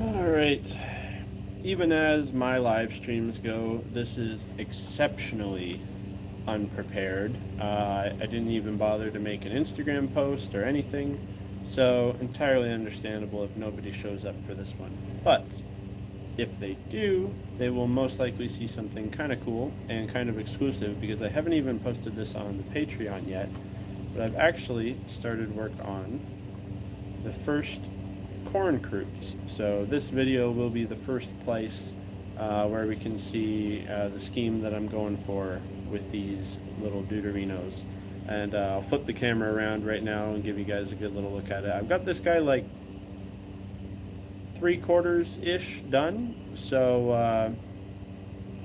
Alright, even as my live streams go, this is exceptionally unprepared. I didn't even bother to make an Instagram post or anything, so entirely understandable if nobody shows up for this one. But if they do, they will most likely see something kind of cool and kind of exclusive because I haven't even posted this on the Patreon yet, but I've actually started work on the first Khorne Kroots. So this video will be the first place where we can see the scheme that I'm going for with these little deuterinos. And I'll flip the camera around right now and give you guys a good little look at it. I've got this guy like 3/4-ish done, so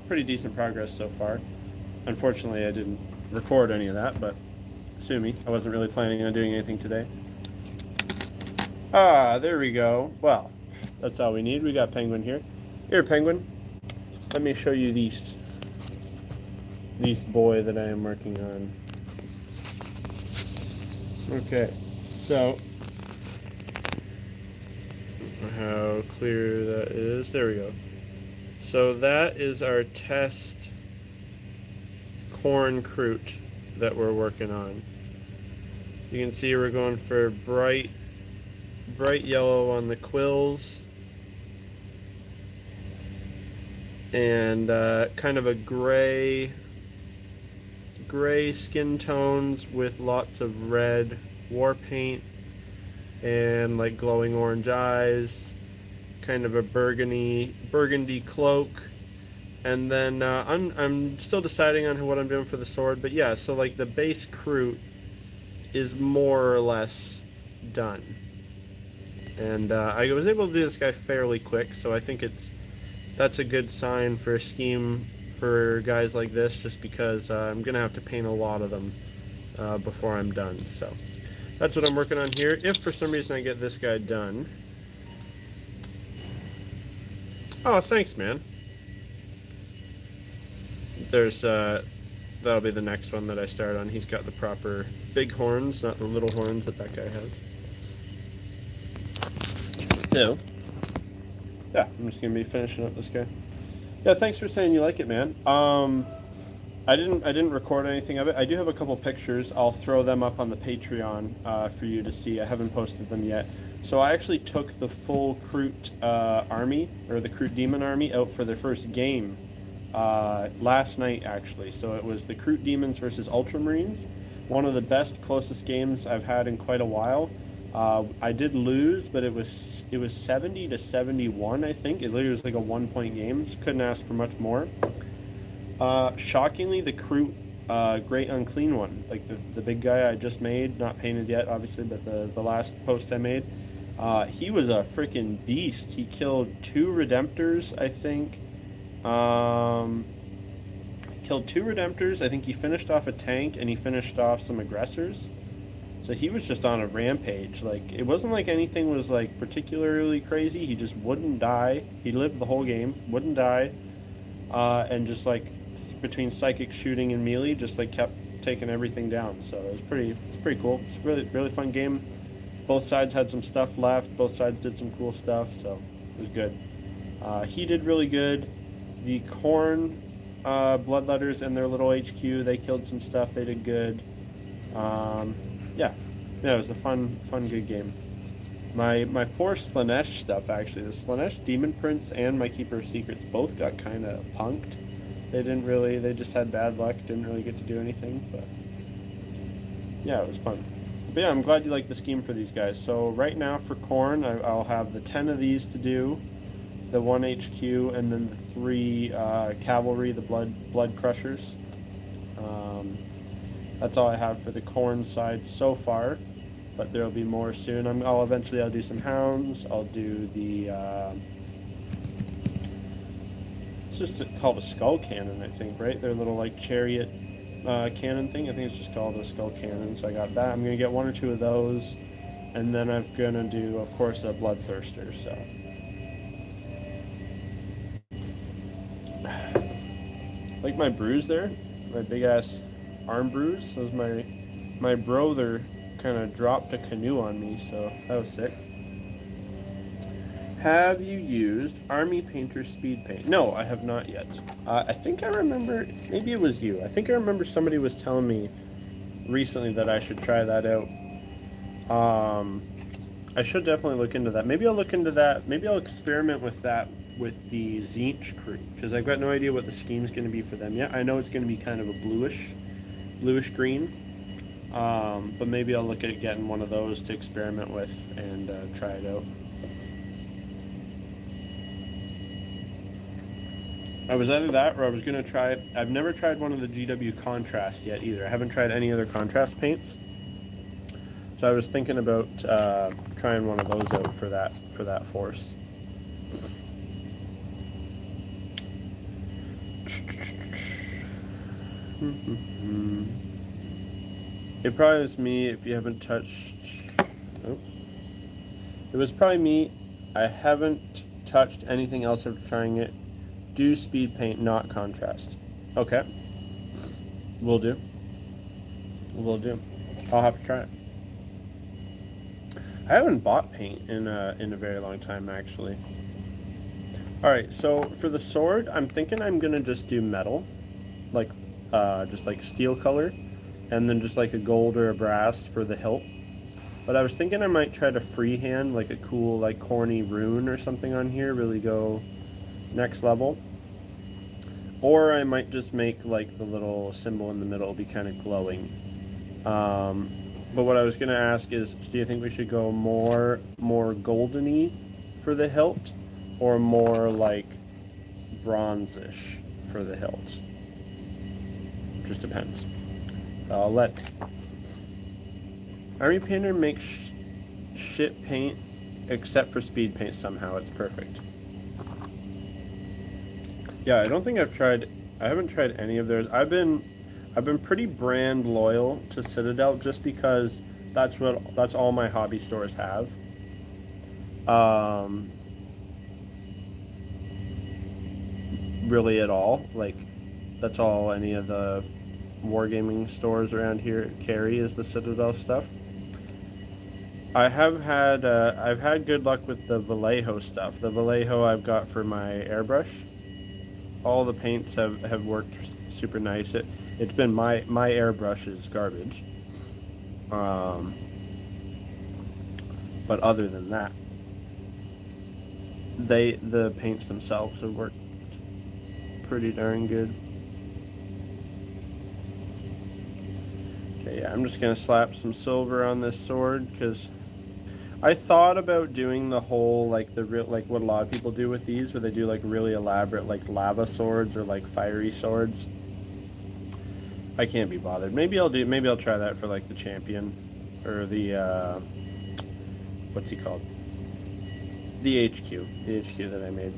pretty decent progress so far. Unfortunately, I didn't record any of that, but sue me. I wasn't really planning on doing anything today. Ah, there we go. Well, that's all we need. We got Penguin here. Here, Penguin. Let me show you these boy that I am working on. Okay, so how clear that is. There we go. So that is our test Khorne Kroot that we're working on. You can see we're going for bright yellow on the quills and kind of a gray skin tones with lots of red war paint and like glowing orange eyes, kind of a burgundy cloak, and then I'm still deciding on what I'm doing for the sword, but yeah, so like the base Kroot is more or less done. And I was able to do this guy fairly quick, so I think that's a good sign for a scheme for guys like this, just because I'm going to have to paint a lot of them before I'm done. So that's what I'm working on here. If for some reason I get this guy done... Oh, thanks, man. There's... that'll be the next one that I start on. He's got the proper big horns, not the little horns that guy has. So, yeah, I'm just gonna be finishing up this guy. Yeah, thanks for saying you like it, man. I didn't record anything of it. I do have a couple pictures. I'll throw them up on the Patreon for you to see. I haven't posted them yet. So I actually took the full Kroot army, or the Kroot demon army, out for their first game last night, actually. So it was the Kroot demons versus Ultramarines. One of the best, closest games I've had in quite a while. I did lose, but it was 70-71, I think. It literally was like a 1-point game. Just couldn't ask for much more. Shockingly, the Kroot Great Unclean one, like the big guy I just made, not painted yet, obviously, but the last post I made, he was a freaking beast. He killed 2 Redemptors, I think. Killed 2 Redemptors. I think he finished off a tank, and he finished off some aggressors. So he was just on a rampage. Like, it wasn't like anything was like particularly crazy. He just wouldn't die. He lived the whole game, wouldn't die, and just like between psychic shooting and melee, just like kept taking everything down. So it was pretty cool. It's really fun game. Both sides had some stuff left. Both sides did some cool stuff, so it was good. He did really good. The Khorne Bloodletters and their little HQ, they killed some stuff. They did good. Yeah, it was a fun, good game. My poor Slaanesh stuff, actually. The Slaanesh Demon Prince and my Keeper of Secrets both got kind of punked. They just had bad luck, didn't really get to do anything, but yeah, it was fun. But yeah, I'm glad you like the scheme for these guys. So right now for Khorne, I'll have the 10 of these to do, the 1 HQ, and then the 3 Cavalry, the Blood Crushers. That's all I have for the Khorne side so far, but there'll be more soon. I'll do some Hounds. I'll do the it's just called a Skull Cannon, I think, right? Their little like chariot cannon thing. I think it's just called a Skull Cannon. So I got that. I'm gonna get 1 or 2 of those, and then I'm gonna do, of course, a Bloodthirster. So like my bruise there, my big ass arm bruise. So my brother kind of dropped a canoe on me, so that was sick. Have you used Army Painter Speed Paint? No, I have not yet. I think I remember, maybe it was you. I think I remember somebody was telling me recently that I should try that out. I should definitely look into that. Maybe I'll look into that. Maybe I'll experiment with that with the Tzeentch Kroot, because I've got no idea what the scheme's going to be for them yet. I know it's going to be kind of a bluish green, but maybe I'll look at getting one of those to experiment with and try it out. I was either that or I was going to try it. I've never tried one of the GW contrast yet either. I haven't tried any other contrast paints. So I was thinking about trying one of those out for that force. It probably was me if you haven't touched. Oh. It was probably me. I haven't touched anything else after trying it. Do speed paint, not contrast. Okay. Will do. Will do. I'll have to try it. I haven't bought paint in a very long time, actually. Alright, so for the sword, I'm thinking I'm gonna just do metal. Like, just like steel color. And then just like a gold or a brass for the hilt. But I was thinking I might try to freehand like a cool like Khorne rune or something on here, really go next level. Or I might just make like the little symbol in the middle be kind of glowing. But what I was going to ask is, do you think we should go more goldeny for the hilt, or more like bronzish for the hilt? Just depends. I'll let Army Painter make shit paint except for speed paint somehow. It's perfect. Yeah, I don't think I haven't tried any of theirs. I've been pretty brand loyal to Citadel just because that's all my hobby stores have. Really at all. Like, that's all any of the wargaming stores around here carry is the Citadel stuff. I've had good luck with the Vallejo stuff. The Vallejo I've got for my airbrush. All the paints have worked super nice. It's been my airbrush is garbage. But other than that, the paints themselves have worked pretty darn good. Okay, yeah, I'm just gonna slap some silver on this sword because I thought about doing the whole like what a lot of people do with these, where they do like really elaborate like lava swords or like fiery swords. I can't be bothered. Maybe I'll try that for like the champion or the what's he called? The HQ that I made.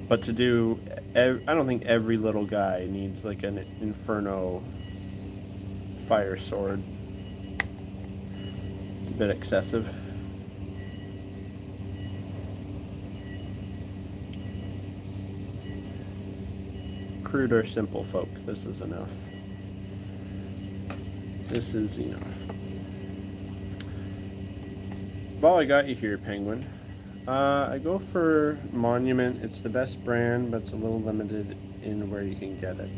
But to do, I don't think every little guy needs like an Inferno fire sword. It's a bit excessive. Crude or simple folk, this is enough. This is enough. Well, I got you here, Penguin. I go for Monument. It's the best brand, but it's a little limited in where you can get it.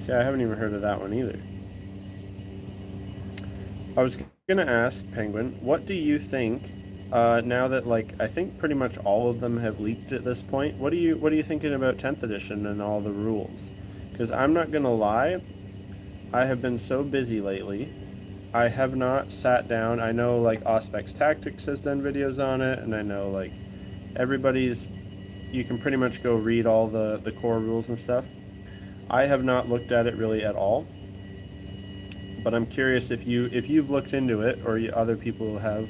See, I haven't even heard of that one either. I was gonna ask, Penguin, what do you think, now that, like, I think pretty much all of them have leaked at this point, what are you thinking about 10th edition and all the rules? Because I'm not gonna lie, I have been so busy lately. I have not sat down. I know like Auspex Tactics has done videos on it, and I know like you can pretty much go read all the core rules and stuff. I have not looked at it really at all, but I'm curious if you've looked into it or other people have.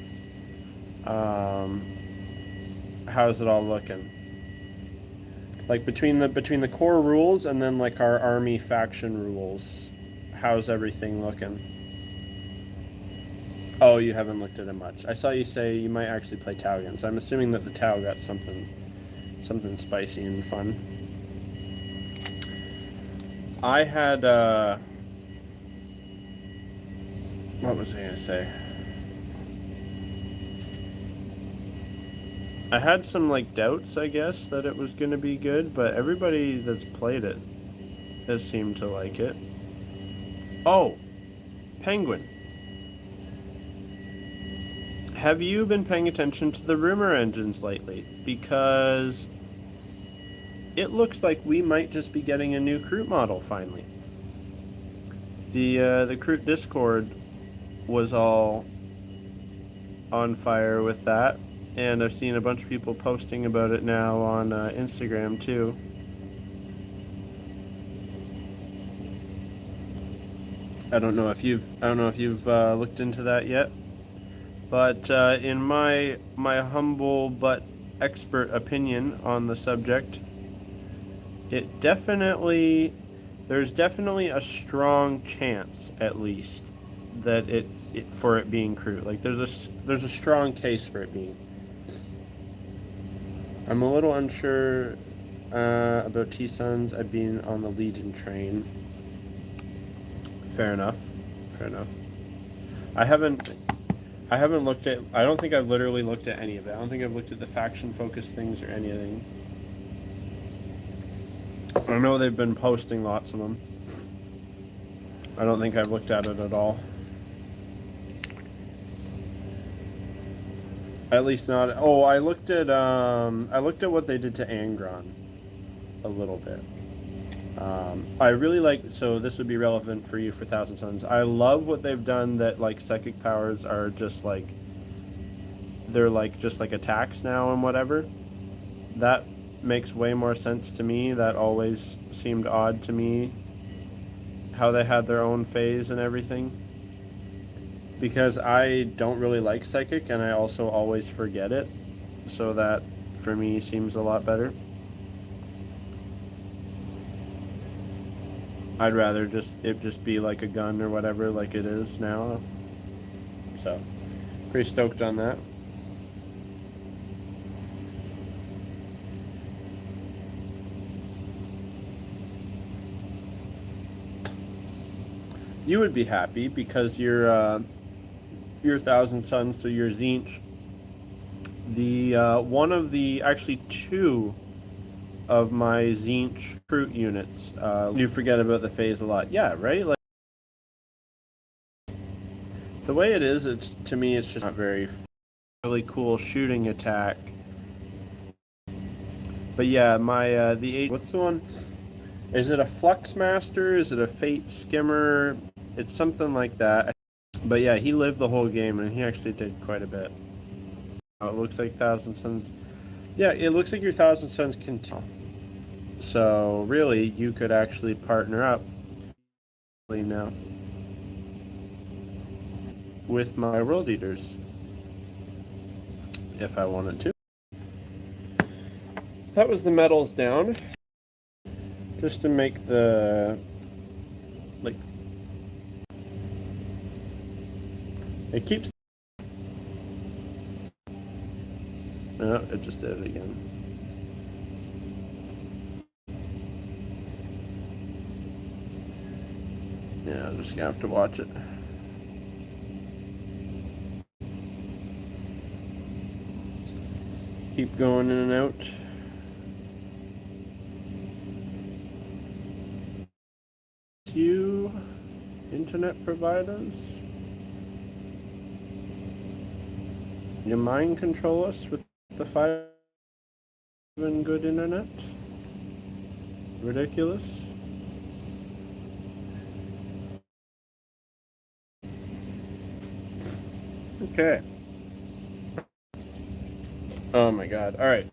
How's it all looking? Like between the core rules and then like our army faction rules, how's everything looking? Oh, you haven't looked at it much. I saw you say you might actually play Taugen, so I'm assuming that the Tau got something spicy and fun. I had, what was I going to say? I had some like doubts, I guess, that it was going to be good, but everybody that's played it has seemed to like it. Oh, Penguin. Have you been paying attention to the rumor engines lately? Because it looks like we might just be getting a new Kroot model finally. The Kroot Discord was all on fire with that, and I've seen a bunch of people posting about it now on Instagram too. I don't know if you've looked into that yet, but in my humble but expert opinion on the subject, there's definitely a strong chance, at least, that it for it being Kroot. Like there's a strong case for it being. I'm a little unsure about T-Suns. I've been on the Legion train. Fair enough. I haven't looked at. I don't think I've literally looked at any of it. I don't think I've looked at the faction focused things or anything. I know they've been posting lots of them. I don't think I've looked at it at all. At least not. Oh, I looked at what they did to Angron a little bit. I really like. So this would be relevant for you for Thousand Suns. I love what they've done. That like psychic powers are just like they're like just like attacks now and whatever. That makes way more sense to me. That always seemed odd to me. How they had their own phase and everything. Because I don't really like psychic, and I also always forget it. So that for me seems a lot better. I'd rather it just be like a gun or whatever, like it is now. So, pretty stoked on that. You would be happy because your Thousand Suns, so your Tzeentch, the one of the actually two of my Tzeentch Kroot units. You forget about the phase a lot. Yeah, right? Like the way it is, to me it's just not very really cool shooting attack. But yeah, my what's the one? Is it a Flux Master? Is it a Fate Skimmer? It's something like that. But yeah, he lived the whole game and he actually did quite a bit. It looks like Thousand Suns. Yeah, it looks like your Thousand Suns can tell. So really, you could actually partner up now with my World Eaters if I wanted to. That was the medals down, just to make the like. It keeps. No, it just did it again. Yeah, I'm just gonna have to watch it. Keep going in and out. Few internet providers. You mind control us with the 5 and good internet? Ridiculous. Okay. Oh my god. Alright.